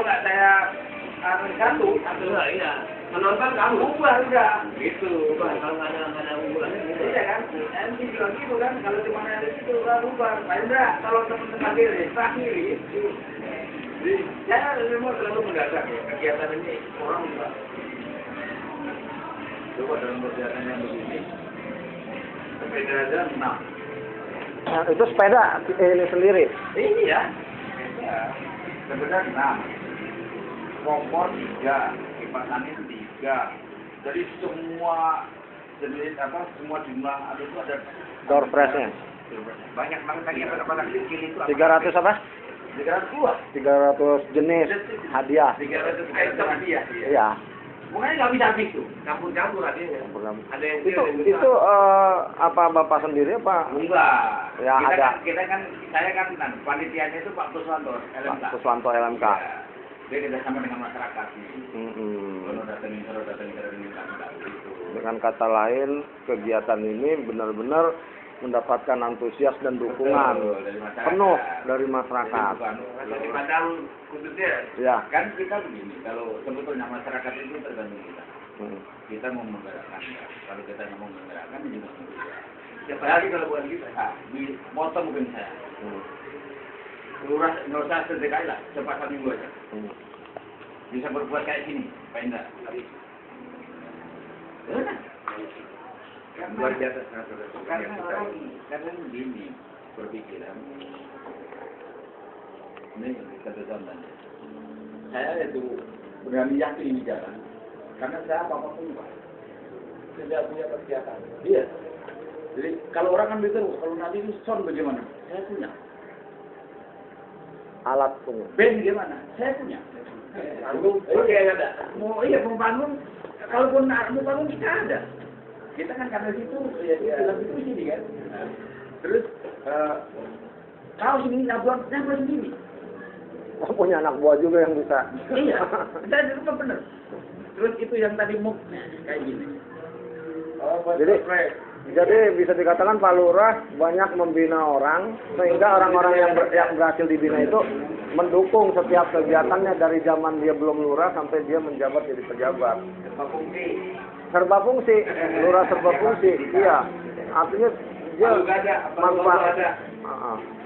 kalau nggak saya satu, iya. menonton kamu ubah udah. Gitu. Kalau nggak ada unggulan gitu. Iya kan? MC bilang gitu kan, kalau cuma ada situ kan ubah. Pak Indra, kalau teman-teman diri, akhiri. Jadi saya memang selalu mendadak ya kegiatan ini orang juga. Coba dalam kegiatan yang begini, sepeda aja 6. Nah, itu sepeda ini sendiri. Iya. Sepeda 6. Kompor 3, kipas angin 3. Jadi semua jenis semua jumlah itu ada Door prize-nya. banyak banget lagi yang pada kecil itu 300 apa? 302. 300 jenis hadiah. 300 item hadiah. Iya. Makanya nggak bisa habis tuh. Campur-campur hadiahnya. Ada yang Itu apa Bapak sendiri apa? Enggak. Ya, kita kan saya kan panitianya itu Pak Kuswanto LMK. Pak Kuswanto LMK. Ya. Dia kerjasama dengan masyarakat nih. Kalau datangin minta gitu. Dengan kata lain, kegiatan ini benar-benar mendapatkan antusias dan dukungan penuh dari masyarakat. Kalau di Padang khususnya, Ya. kan kita begini, kalau sebetulnya masyarakat itu tergantung kita. Kita mau menggerakkan, kalau kita mau menggerakkan juga menggerakkan. Siapa lagi kalau bukan kita? Di motor mungkin saya. Lurah nggak usah sedekai lah, sepasang minggu aja. Bisa berbuat kayak gini, Pak Indra. Luar biasa karena begini berpikiran. Ini satu contoh. Saya itu berani yakin ini jalan, karena saya apa-apa punya, tidak punya kegiatan. Iya. Jadi kalau orang ambil terus, kalau nanti itu sound bagaimana? Saya punya. Alat semua. Band gimana? Saya punya. Oke, ada. Mau bangun, kalaupun mau bangun kita ada. Kita kan karena situ, ya bilang itu di sini kan. Terus kalau sini nabrak sendiri. Punya anak buah juga yang bisa. Iya, saya itu benar. Terus itu yang tadi kayak gini. Jadi bisa dikatakan Pak Lurah banyak membina orang sehingga orang-orang yang berhasil dibina itu mendukung setiap kegiatannya dari zaman dia belum lurah sampai dia menjabat jadi pejabat. Serba fungsi, lurah serba fungsi. Iya, artinya dia manfaat.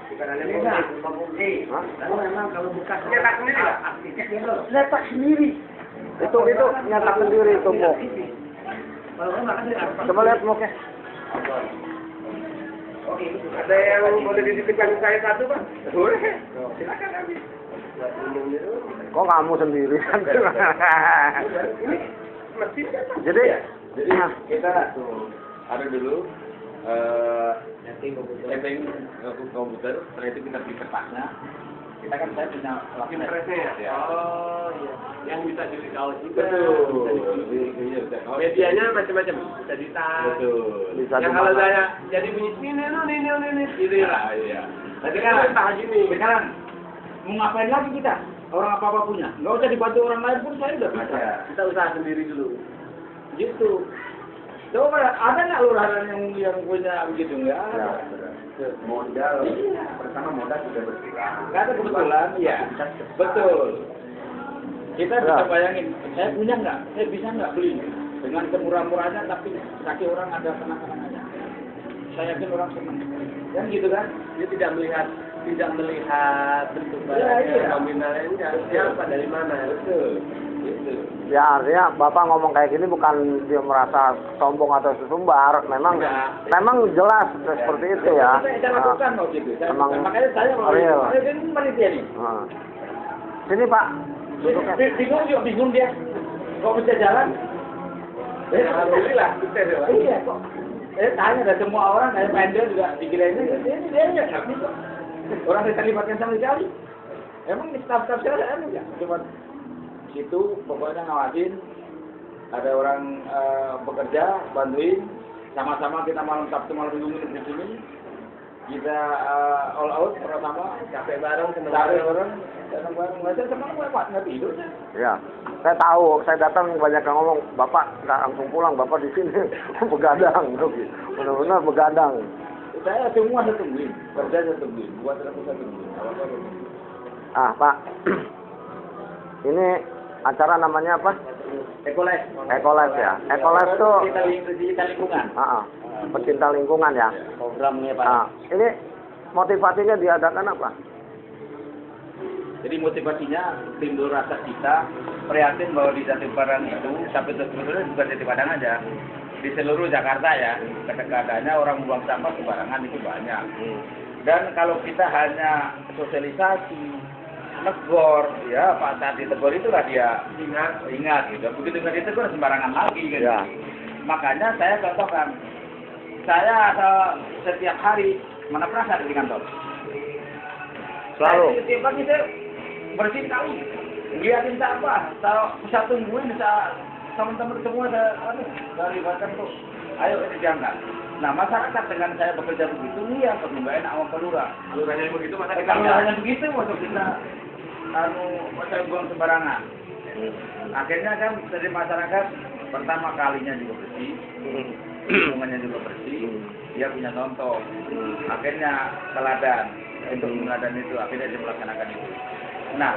Bukan hanya serba fungsi. Tapi memang kalau buka nyetak sendiri. Itu nyetak sendiri itu Mo. Coba lihat Mo Oke, ada yang boleh dititipkan saya satu, Pak? Boleh. Silakan kami. Kok kamu sendiri kan? Jadi kita ada dulu setting komputer, setelah itu kita beli kertasnya. Kita kan saya punya presnya ya. Oh iya. Yang bisa jadi kaos juga. Betul. Medianya macam-macam. Bisa ditas. Betul. Yang kalau saya jadi bunyi ini gitu ya. Iya. Tapi kan sekarang mau ngapain lagi kita? Orang apa-apa punya. Nggak usah dibantu orang lain pun saya udah bisa. Kita usaha sendiri dulu. Gitu. Coba ada nggak lurahan yang punya begitu nggak? Ada. Modal. Iya. Pertama modal sudah berkurang. Nggak ada kebetulan. Iya. Betul. Kita bisa bayangin, saya punya nggak? Saya bisa nggak beli dengan semurah-murahnya, tapi kaki orang ada kenang-kenangannya. Saya yakin orang senang. Kan gitu kan? Dia tidak melihat bentuk barangnya, nominalnya, siapa dari mana? Betul. Gitu. Ya artinya Bapak ngomong kayak gini bukan dia merasa sombong atau sesumbar, memang jelas seperti itu ya. Saya lakukan mau gitu. Makanya saya mau ini panitia nih. Sini Pak. Bingung dia. Kok bisa jalan? Alhamdulillah. Iya kok. Tanya ada semua orang, kayak pendel juga dikirain dia nggak bisa. Orang yang terlibatkan sama sekali. Emang staff-staff saya enggak? Cuma situ pokoknya ngawasin, ada orang bekerja, bantuin, sama-sama kita malam Sabtu malam Minggu di sini, kita all out sama-sama, capek bareng, bareng, nggak tidur. Ya, saya tahu, saya datang banyak yang ngomong, Bapak nggak langsung pulang, Bapak di sini begadang, benar-benar begadang. Saya semua saya tungguin, kerja saya tungguin, buat aku saya tungguin. Pak. Ini acara namanya apa? Ekoles. Ekoles ya. Ekoles tuh Pecinta lingkungan. pecinta lingkungan ya. Programnya Pak. Nah, ini motivasinya diadakan apa? Jadi motivasinya timbul rasa kita prihatin bahwa di Jati Padang itu sampai sebenarnya bukan Jati Padang aja, di seluruh Jakarta ya, keadaannya orang buang sampah sembarangan itu banyak. Dan kalau kita hanya sosialisasi, negor, ya Pak saat ditegur itulah dia ingat gitu. Begitu nggak ditegur sembarangan lagi gitu. Ya. Makanya saya contohkan, saya setiap hari mana pernah saya di kantor. Selalu. Setiap pagi saya bersihin kali, liatin sampah, saya tungguin, teman-teman semua dari bahkan tuh, ayo ini diangkat. Nah masyarakat dengan saya bekerja begitu, iya perlu nggak enak sama pelurah. Kalau hanya begitu, kalau hanya begitu, masuk kita, saya buang sembarangan. Akhirnya kan dari masyarakat pertama kalinya juga bersih, lingkungannya juga bersih, dia punya contoh. Akhirnya teladan, untuk teladan itu, akhirnya dia melaksanakan itu. Nah,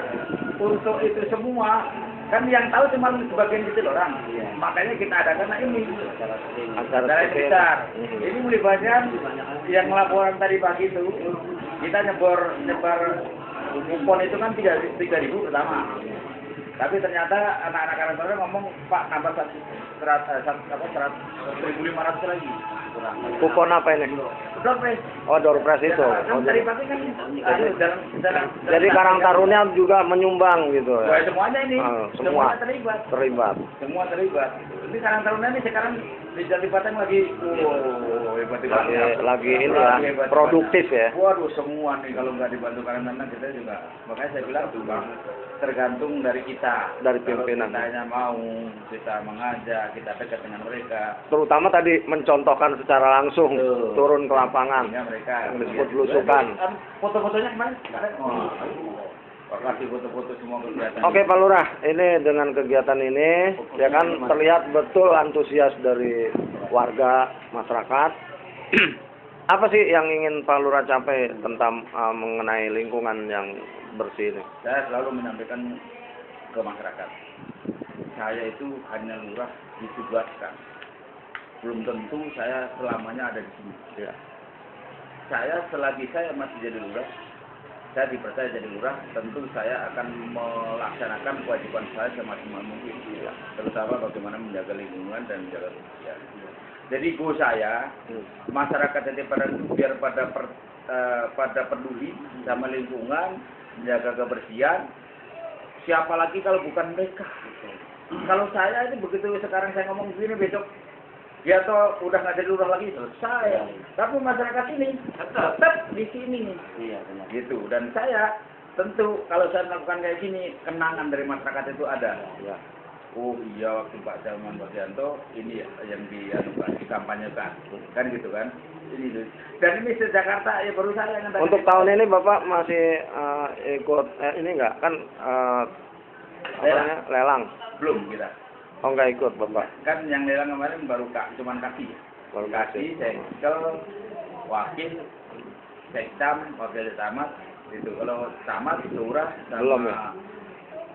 untuk itu semua, kan yang tahu cuma sebagian kecil orang. Makanya kita adakan ini acara besar. Ini melibatkan yang laporan tadi pagi itu, kita nyebar kupon itu kan 3.000 pertama. Tapi ternyata anak-anak kantor ngomong, Pak, nambah 1.500 lagi. Kupon apa ini? Doorpress. Oh, doorpress itu. Kan tadi pagi kan Jadi Karang Taruna juga menyumbang gitu ya. Semuanya ini, semua terlibat. Semua terlibat. Ini Karang Taruna ini sekarang di Jati Padang lagi, hebat. Lagi ini ya, produktif ya. Waduh, semua nih kalau nggak dibantu Karang Taruna kita juga. Makanya saya bilang tuh Bang, tergantung dari kita. Dari pimpinan. Kalau kita mau, kita mengajak, kita dekat dengan mereka. Terutama tadi mencontohkan secara langsung, turun ke lapangan, mereka disebut belusukan. Foto-fotonya kemarin? Kasih foto-foto semua kegiatan. Oke Pak Lurah, ini dengan kegiatan ini, ya kan terlihat betul antusias dari warga, masyarakat. Apa sih yang ingin Pak Lurah capai tentang mengenai lingkungan yang bersih ini? Saya selalu menyampaikan ke masyarakat, saya itu hanya lurah ditugaskan. Belum tentu saya selamanya ada di sini. Ya. Saya selagi saya masih jadi lurah, saya dipercaya jadi lurah, tentu saya akan melaksanakan kewajiban saya semaksimal mungkin. Ya. Terutama bagaimana menjaga lingkungan dan menjaga kebersihan. Jadi go saya, masyarakat Jati Padang itu biar pada peduli sama lingkungan, menjaga kebersihan. Siapa lagi kalau bukan mereka? Kalau saya ini begitu sekarang saya ngomong begini, besok dia tuh udah nggak jadi lurah lagi, selesai. Tapi masyarakat ini tetap di sini. Iya, benar. Gitu. Dan saya tentu kalau saya melakukan kayak gini, kenangan dari masyarakat itu ada. Ya. Oh iya, waktu Pak Salman Badianto ini yang dikampanyekan, kan gitu kan? Ini. Dan ini se-Jakarta ya baru saya yang untuk tahun ini Bapak masih ikut ini enggak kan lelang? Belum kita. Oh enggak ikut Bapak. Kan yang lelang kemarin baru cuman kaki. Baru kaki, kalau wakil, sekdam, wakil camat, itu kalau camat, lurah, sama belum ya?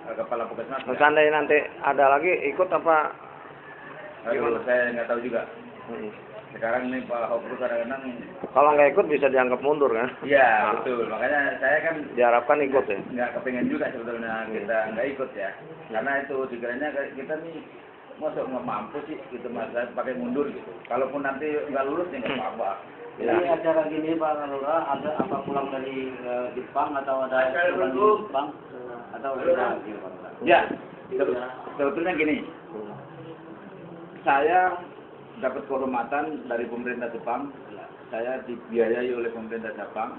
Kepala puskesmas. Seandainya nanti ada lagi ikut apa? Aduh, saya nggak tahu juga. Sekarang ini Pak Hopru kadang-kadang kalau nggak ikut bisa dianggap mundur kan? Iya, betul. Makanya saya kan diharapkan ikut ya. Nggak kepengen juga sebetulnya kita nggak ikut ya. Karena itu dikiranya kita nih masuk nggak mampu sih gitu Mas, pakai mundur gitu. Kalaupun nanti nggak lulus ya nggak apa-apa. Jadi acara gini Pak Lurah, ada apa pulang dari Jepang atau ada pulang dari Jepang atau ada lagi Pak? Ya, sebetulnya gini. Saya dapat kehormatan dari pemerintah Jepang. Saya dibiayai oleh pemerintah Jepang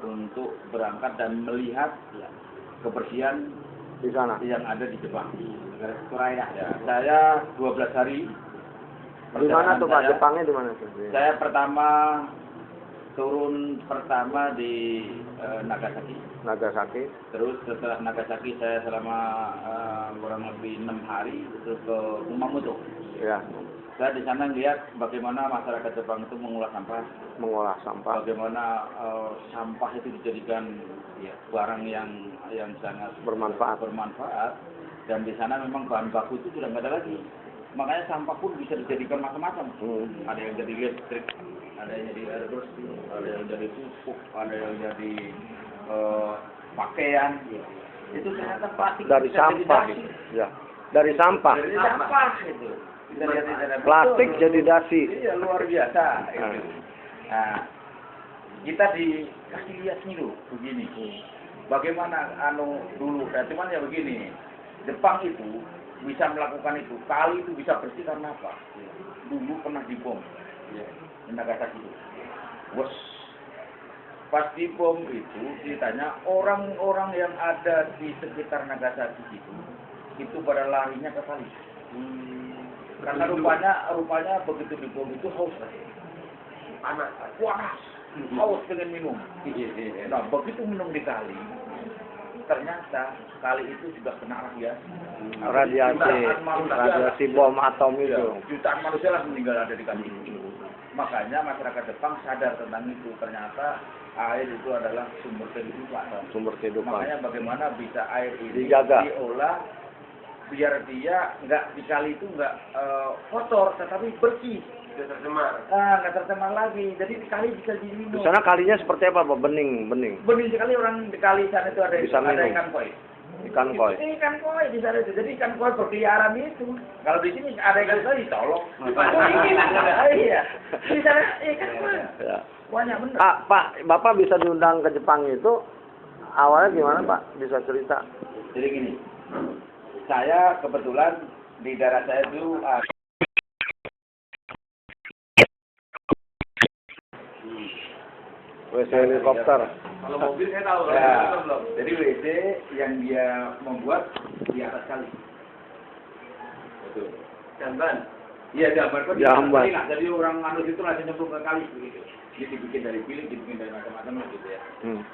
untuk berangkat dan melihat kebersihan di sana yang ada di Jepang, negara Korea. Ya, saya 12 hari. Di mana tuh Pak? Jepangnya di mana tuh? Saya pertama turun pertama di Nagasaki. Nagasaki. Terus setelah Nagasaki saya selama kurang lebih 6 hari terus ke Kumamoto. Ya, Saya di sana lihat bagaimana masyarakat Jepang itu mengolah sampah, mengolah sampah. bagaimana sampah itu dijadikan barang yang sangat Bermanfaat. dan di sana memang bahan baku itu sudah nggak ada lagi. Makanya sampah pun bisa dijadikan macam-macam. Ada yang jadi listrik, ada yang jadi air bersih, ada yang jadi pupuk, ada yang jadi pakaian. Itu ternyata plastik Dari bisa sampah. jadi dasi. Ya, dari sampah. Dari sampah itu. Kita lihat di sana. Plastik Betul. jadi dasi. Iya, luar biasa. Itu. Nah, kita dikasih lihat nih loh, begini. Bagaimana dulu, cuman ya begini. Jepang itu bisa melakukan itu. Kali itu bisa bersih karena apa? Dulu pernah dibom. Di Nagasaki itu. Wes. Pas dibom itu ditanya orang-orang yang ada di sekitar Nagasaki itu pada larinya ke kali. Karena rupanya begitu dibom itu haus panas, haus pengen minum. Nah begitu minum di kali, ternyata kali itu sudah kena radiasi bom atom itu. Jutaan manusia lah meninggal ada di kali itu. Makanya masyarakat Jepang sadar tentang itu. Ternyata air itu adalah sumber kehidupan. Makanya bagaimana bisa air ini dijaga, diolah biar dia nggak di kali itu nggak kotor, tetapi bersih. Nggak tercemar lagi. Jadi di kali bisa diminum. Di sana kalinya seperti apa, Pak? Bening. Bening sekali orang di kali sana itu ada ikan koi. Ikan koi. Ikan koi di sana itu. Jadi ikan koi berkeliaran itu. Kalau di sini ada ikan koi dicolok. Iya. Di sana ikan koi. Ya. Banyak benar. Pak, Bapak bisa diundang ke Jepang itu awalnya gimana, Pak? Bisa cerita? Jadi gini. Saya kebetulan di daerah saya itu WC helikopter. Kalau mobil saya tahu, ya, belum. jadi WC yang dia membuat di atas kali. Betul. Jamban. Iya, jamban. Jamban. Jadi orang manus itu langsung nyemplung ke kali begitu. Jadi dibikin dari piling, dibikin dari macam-macam lah gitu ya.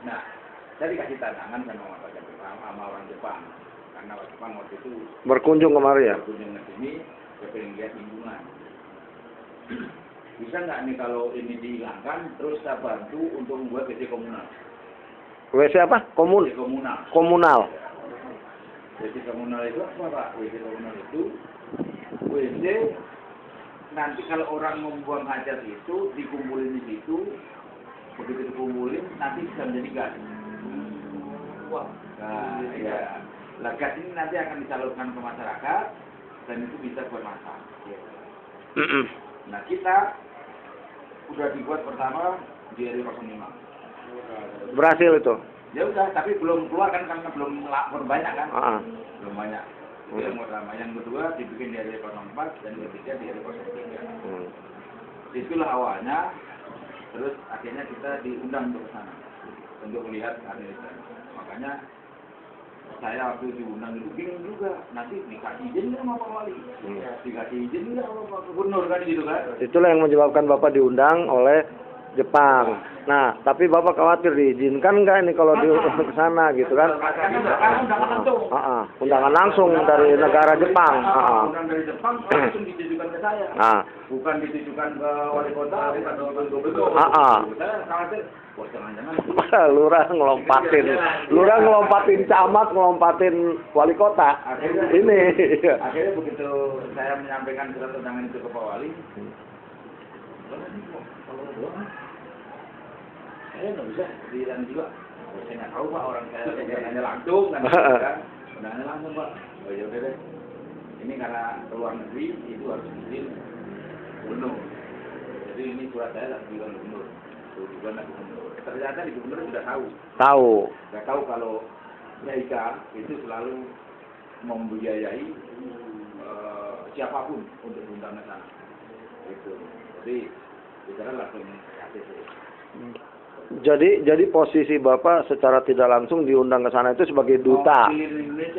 Nah, saya dikasih tantangan sama orang Jepang. Karena orang Jepang waktu itu Berkunjung kemari ya? berkunjung ke sini, saya pengen lihat lingkungan. Bisa nggak nih kalau ini dihilangkan, terus saya bantu untuk membuat WC komunal. WC apa? WC komunal. Komunal. WC komunal itu apa, Pak? WC komunal itu WC nanti kalau orang membuang hajat itu dikumpulin di situ, begitu dikumpulin nanti bisa menjadi gas. Wah, nah, ya. Lah gas ini nanti akan disalurkan ke masyarakat dan itu bisa buat masak. Nah kita udah dibuat pertama di RW 05. Berhasil itu? Ya udah, tapi belum keluar kan karena belum banyak kan? Belum banyak. Itu yang pertama. Yang kedua dibikin di RW 04 dan yang ketiga di RW 03. Itulah awalnya. Terus akhirnya kita diundang untuk ke sana untuk melihat administrasi. Makanya saya waktu diundang itu bingung juga, nanti dikasih izin nggak sama Pak Wali? Dikasih izin nggak sama Pak Gubernur kan gitu kan? Itulah yang menyebabkan Bapak diundang oleh Jepang. Nah, tapi Bapak khawatir diizinkan nggak ini kalau di ke sana gitu kan? Karena undangan langsung. Undangan langsung dari negara Jepang. Undangan dari Jepang langsung ditujukan ke saya. Bukan ditujukan ke wali kota, bukan ditujukan ke gubernur. Saya khawatir, wah jangan-jangan. Lurah ngelompatin camat, ngelompatin wali kota. Akhirnya begitu saya menyampaikan surat undangan itu ke Pak Wali. Saya nggak bisa bilang juga. Saya nggak tahu Pak, orang saya hanya langsung kan. Undangannya langsung Pak. Oh ya udah deh. Ini karena keluar negeri itu harus izin gubernur. Jadi ini surat saya harus bilang gubernur. Tujuan gubernur. Ternyata di gubernur sudah tahu. Sudah tahu kalau Yaika itu selalu membiayai siapapun untuk diundang ke sana. Itu. Jadi kita langsung ACC. Jadi posisi Bapak secara tidak langsung diundang ke sana itu sebagai duta.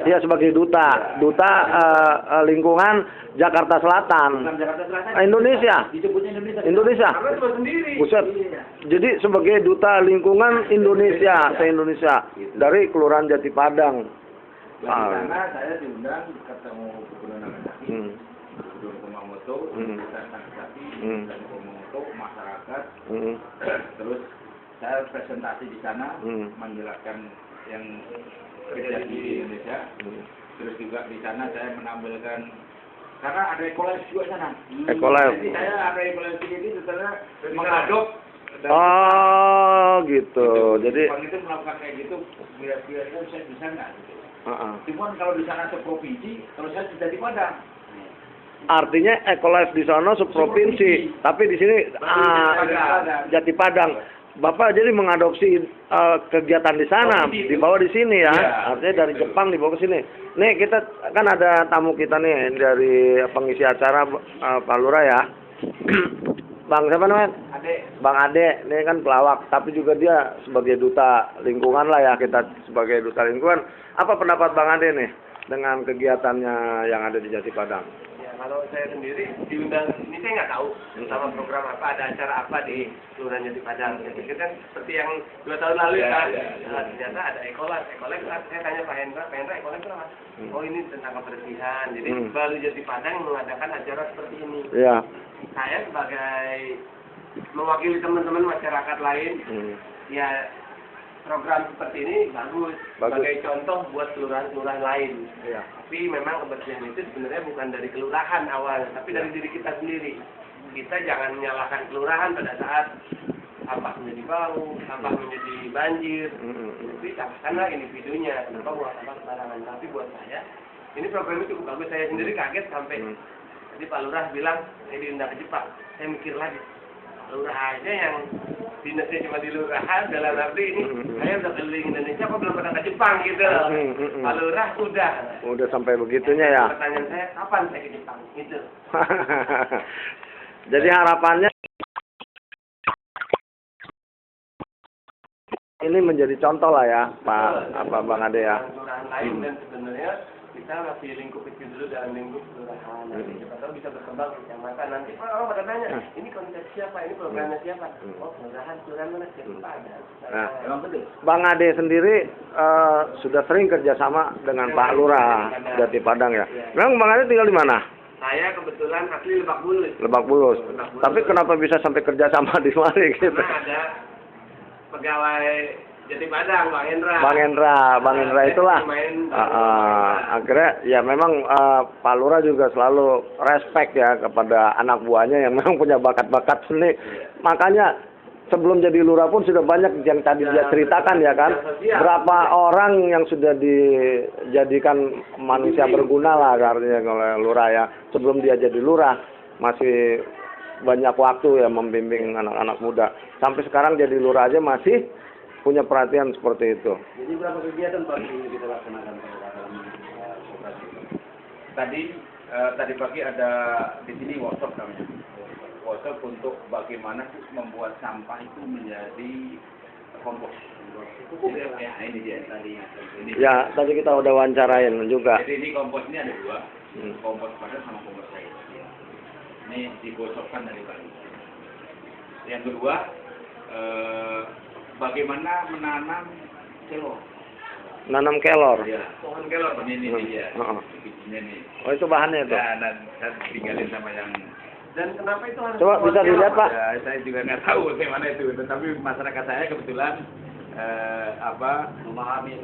Iya, sebagai duta. Duta lingkungan Jakarta Selatan. Bukan Jakarta Selatan. Indonesia. Disebutnya Indonesia. Indonesia. Karena cuma sendiri. Buset. Jadi sebagai duta lingkungan Indonesia, se-Indonesia dari Kelurahan Jati Padang. Di sana saya diundang ketemu Gubernur Nagasaki, Gubernur Kumamoto, Desa Nagasaki, dan Kumamoto, masyarakat. Terus saya presentasi di sana menjelaskan yang terjadi di Indonesia. Terus juga di sana saya menampilkan karena ada Ecolife juga sana. Ecolife. Jadi saya ada Ecolife ini setelah mengadop. Oh, gitu. Jadi Jepang itu melakukan kayak gitu, kira-kira saya bisa nggak? Gitu. Cuman kalau di sana seprovinsi, kalau saya sudah di Padang. artinya Ecolife di sana seprovinsi, tapi di sini Jati Padang. Bapak jadi mengadopsi kegiatan di sana, dibawa di sini ya. Artinya dari Jepang dibawa ke sini. Nih kita kan ada tamu kita nih dari pengisi acara Pak Lurah ya. Bang siapa namanya? Bang Ade, ini kan pelawak, tapi juga dia sebagai duta lingkungan lah ya, kita sebagai duta lingkungan. Apa pendapat Bang Ade nih dengan kegiatannya yang ada di Jati Padang? Ya, kalau saya sendiri diundang, ini saya nggak tahu sama program apa, ada acara apa di Kelurahan Jati Padang. Jadi kan seperti yang 2 tahun lalu kan, ternyata ada Ecolife. Ecolife, saya tanya Pak Hendra Ecolife apa? Oh ini tentang kebersihan. Jadi baru Jati Padang mengadakan acara seperti ini. Iya. Saya sebagai mewakili teman-teman masyarakat lain, ya program seperti ini bagus. Sebagai contoh buat kelurahan-kelurahan lain. Iya. Tapi memang kebersihan itu sebenarnya bukan dari kelurahan awal, tapi dari diri kita sendiri. Kita jangan menyalahkan kelurahan pada saat sampah menjadi bau, sampah menjadi banjir. Tapi salahkanlah individunya, kenapa buang sampah sembarangan. Tapi buat saya, ini program itu cukup bagus. Saya sendiri kaget sampai tadi Pak Lurah bilang, saya diundang ke Jepang. Saya mikir lagi, Lurah aja yang dinasnya cuma di Lurahan, dalam arti ini saya udah keliling Indonesia, kok belum pernah ke Jepang gitu. Pak Lurah udah. Udah sampai begitunya ya. Pertanyaan saya, kapan saya ke Jepang? Gitu. Jadi harapannya ini menjadi contoh lah ya, Pak Bang Ade ya. Kelurahan lain dan sebenarnya kita masih lingkup kecil dulu dalam lingkup kelurahan. Nanti kita tahu bisa berkembang ke kecamatan. Nanti orang pada tanya, ini konsep siapa? Ini programnya siapa? Oh, kelurahan mana? Jati Padang. Nah, Bang Ade sendiri sudah sering kerjasama dengan Pak Lurah Jati Padang ya. Memang Bang Ade tinggal di mana? Saya kebetulan asli Lebak Bulus. Lebak Bulus. Tapi kenapa bisa sampai kerjasama di mari gitu? Karena ada pegawai Jati Padang, Bang Hendra. Bang Hendra itulah. Akhirnya ya memang Pak Lurah juga selalu respect ya kepada anak buahnya yang memang punya bakat-bakat seni. Makanya sebelum jadi lurah pun sudah banyak yang tadi dia ceritakan ya kan. Berapa orang yang sudah dijadikan manusia berguna lah artinya oleh lurah ya. Sebelum dia jadi lurah masih banyak waktu ya membimbing anak-anak muda. Sampai sekarang jadi lurah aja masih punya perhatian seperti itu. Jadi berapa kegiatan Pak yang kita laksanakan dalam operasi? Tadi pagi ada di sini workshop namanya. Workshop untuk bagaimana membuat sampah itu menjadi kompos. Ya, ini dia tadi. Ya, tadi kita udah wawancarain juga. Jadi ini kompos ini ada 2, kompos padat sama kompos cair. Ini digosokkan dari tadi. Yang kedua, bagaimana menanam kelor. Nanam kelor. Ya, pohon kelor. Ini dia. Bijinya nih. Oh, itu bahannya itu. Ya, dan saya tinggalin sama yang. Dan kenapa itu harus Coba bisa dilihat Pak. Ya, saya juga nggak tahu bagaimana itu. Tetapi masyarakat saya kebetulan memahami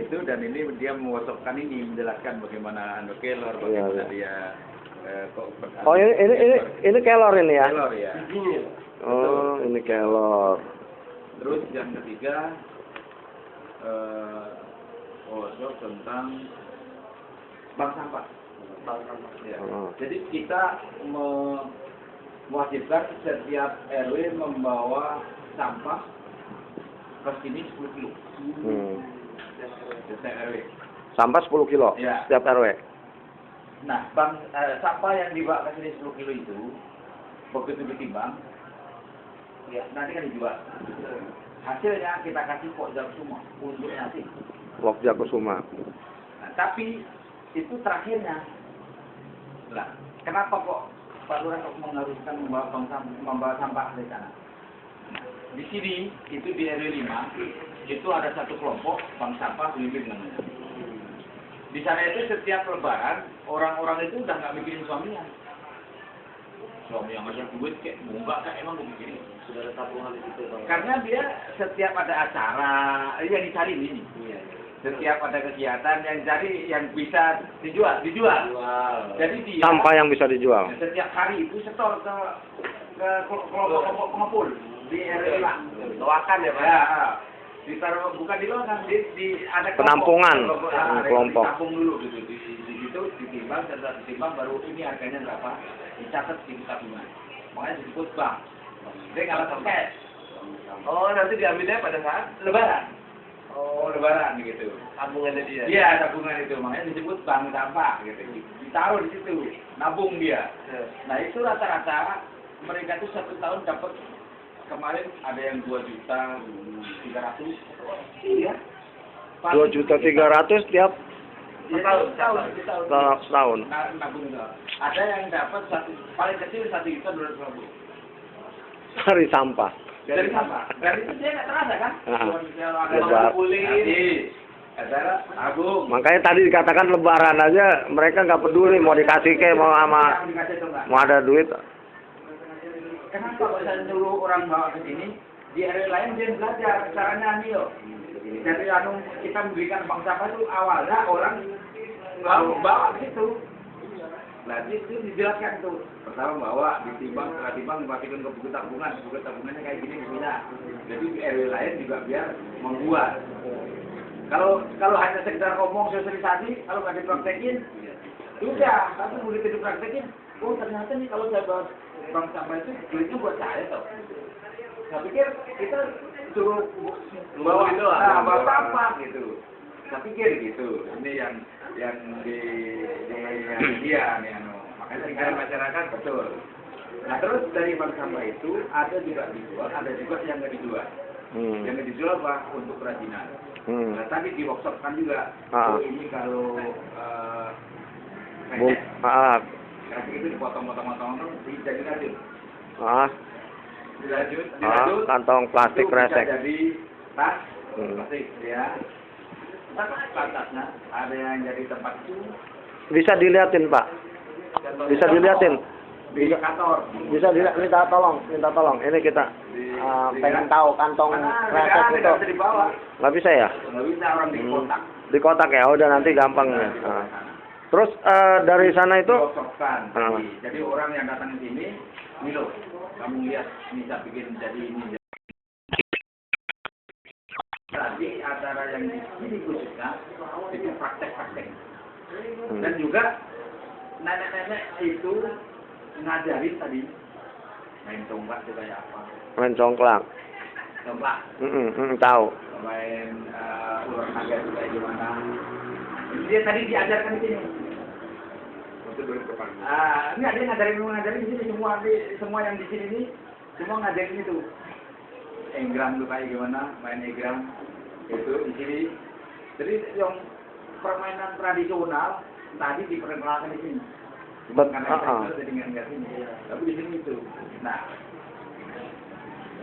itu dan ini dia mengosokkan ini menjelaskan bagaimana kelor, bagaimana dia. Oh ini kelor ini ya? Kelor ya. Oh ini kelor. Terus yang ketiga workshop tentang bank sampah. Ya. Jadi kita mewajibkan setiap RW membawa sampah ke sini 10 kilo. Setiap RW. Sampah 10 kilo ya. Setiap RW. Nah, sampah yang dibawa ke sini 10 kilo itu begitu ditimbang ya nanti kan dijual. Hasilnya kita kasih Pokja Kusuma untuk nasi. Pokja Kusuma. Nah, tapi itu terakhirnya. Lah, kenapa kok Pak Lurah kok mengharuskan membawa sampah dari sana? Di sini itu di RW 5 itu ada satu kelompok bank sampah Filipin namanya. Di sana itu setiap lebaran orang-orang itu udah nggak mikirin suaminya. Suami yang ngajak duit kayak bunga kayak emang begini. Sudah ada tabungan di situ. Karena dia setiap ada acara yang dicari ini. Iya. Setiap ada kegiatan yang cari yang bisa dijual. Jadi dia Sampah yang bisa dijual. setiap hari itu setor ke kelompok pengumpul di RW 5. Doakan ya, Pak. Ya, ditaruh bukan di lokan, di ada Penampungan, kelompok. Ditampung dulu gitu di situ ditimbang baru ini harganya berapa dicatat di tabungan. Makanya disebut bank. Dia nggak langsung cash. Oh, nanti diambilnya pada saat Lebaran. Oh, lebaran gitu. tabungannya dia. Iya, tabungan itu makanya disebut bank sampah gitu. Ditaruh di situ, nabung dia. Nah, itu rata-rata mereka tuh 1 tahun dapat kemarin ada yang 2.300.000. Iya. 2.300.000 tiap Setahun. setahun. Nabung itu. Ada yang dapat paling kecil 1.250.000. Dari sampah. Dari sampah. Dari itu dia nggak terasa kan? Nah, Kalau ada lebar. kulit, ada agung. Makanya tadi dikatakan lebaran aja mereka nggak peduli mau dikasih ke mau sama mau ada duit. Kenapa kalau saya nyuruh orang bawa ke sini, di RW lain dia belajar caranya nih loh. Jadi kita memberikan bank sampah itu awalnya orang bawa ke situ. Nah, itu dijelaskan tuh. Pertama bawa, ditimbang, setelah timbang dimasukin ke buku tabungannya kayak gini bisa. Jadi di RW lain juga biar membuat. Kalau hanya sekedar ngomong sosialisasi, kalau nggak dipraktekin, sudah. Tapi begitu dipraktekin, oh ternyata nih kalau saya bawa bank sampah itu duitnya buat saya toh. Saya pikir kita suruh bawa sampah gitu. Saya pikir gitu. Ini yang di dia nih makanya tinggal masyarakat betul. Nah terus dari bank sampah itu ada juga dijual, ada juga yang nggak dijual. Yang nggak dijual apa? Untuk kerajinan. Nah tadi di workshop kan juga. Ini kalau kresek itu dipotong-potong jadi rajut. Dirajut. Kantong plastik kresek. Jadi tas plastik ya. Pantasnya ada yang jadi tempat itu. Bisa dilihatin Pak. Bisa dilihatin. Di kantor. Bisa dilihat, minta tolong. Ini kita pengen tahu kantong kresek itu. Nggak bisa dibawa. Nggak bisa ya? Nggak bisa orang di kotak. Di kotak ya, udah nanti gampang ya. Terus dari sana itu. Jadi orang yang datang ke sini, ini loh, kamu lihat bisa bikin jadi ini. Tadi acara yang di sini khususnya itu praktek-praktek. Dan juga nenek-nenek itu ngajarin tadi main congklak itu kayak apa? Main congklak. Congklak. Tahu. Main luar naga itu kayak gimana? Dia tadi diajarkan di sini. Enggak, dia ngajarin di sini semua yang di sini ini semua ngajarin itu. Engram tuh kayak gimana, main engram itu di sini. Jadi yang permainan tradisional tadi diperkenalkan di sini. Karena jadi nggak sini. Tapi di sini itu. Nah,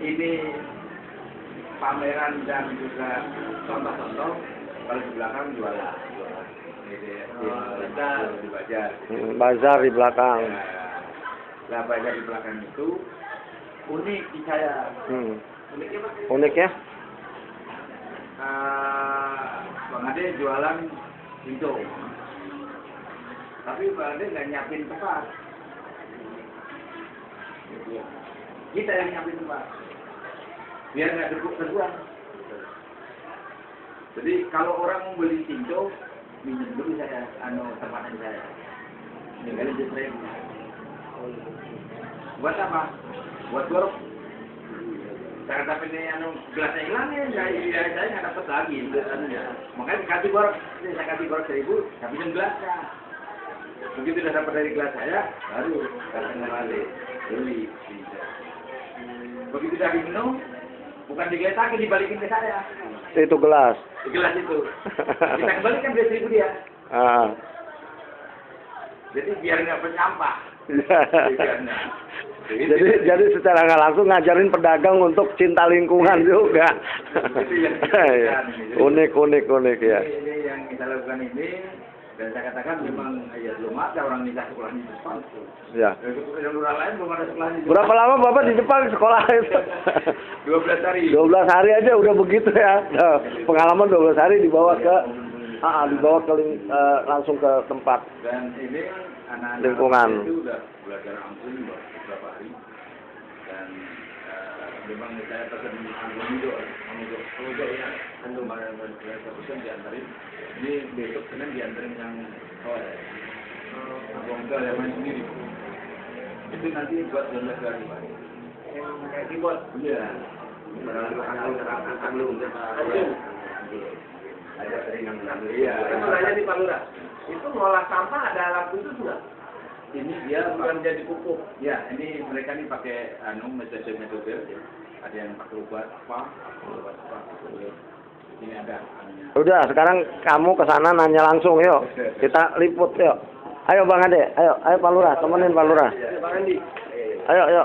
ini pameran dan juga contoh-contoh. Kalau di belakang jualan. Di bazar. Bazar di belakang. Nah, bazar di belakang itu unik di saya. Unik ya? Bang Ade jualan hijau. Tapi Bang Ade nggak nyiapin tempat. Kita yang nyiapin tempat. Biar nggak terbuang. Jadi kalau orang mau beli hijau, minjem dulu saya, tempatnya saya. Ini kali jadi buat apa? Buat gorok. Saya dapat ini gelasnya hilang ya, saya nggak dapat lagi gelasnya. Makanya saya kasih gorok 1.000, habisin gelasnya. Begitu sudah dapat dari gelas saya, baru datangnya balik beli. Begitu dari minum, bukan digesek, dibalikin ke saya. Itu gelas. Di gelas itu. Kita kembalikan 2.000 dia. Ah. Jadi biar nggak penyampah. Jadi secara nggak langsung ngajarin pedagang untuk cinta lingkungan juga. Unik ya. Ini yang kita lakukan ini, dan saya katakan memang ya belum ada orang nikah sekolah di Jepang. Ya. Yang lurah lain belum ada sekolah di Jepang. Berapa lama Bapak di Jepang sekolah itu? 12 hari. 12 hari aja udah begitu ya. Nah, pengalaman 12 hari dibawa ke langsung ke tempat Dan ini anak-anak lingkungan. itu udah belajar angklung beberapa hari. Dan memang saya pesan angklung itu, ya, angklung mereka pesan diantarin. Ini besok Senin diantarin yang bongkar yang main sendiri. Itu nanti buat 12 hari Pak. Yang kayak keyboard? Iya. Angklung. Ada seringan mengambil. Iya. Saya mau nanya nih Pak Lurah, itu ngolah sampah ada alat khusus nggak? Ini dia bukan jadi pupuk. Ya, ini mereka nih pakai metode. Ada yang pakai obat apa. Ini ada. Udah, sekarang kamu ke sana nanya langsung, yuk. Kita liput, yuk. Ayo Bang Ade, ayo Pak Lurah, temenin Pak Lurah. Bang Andi. Ayo.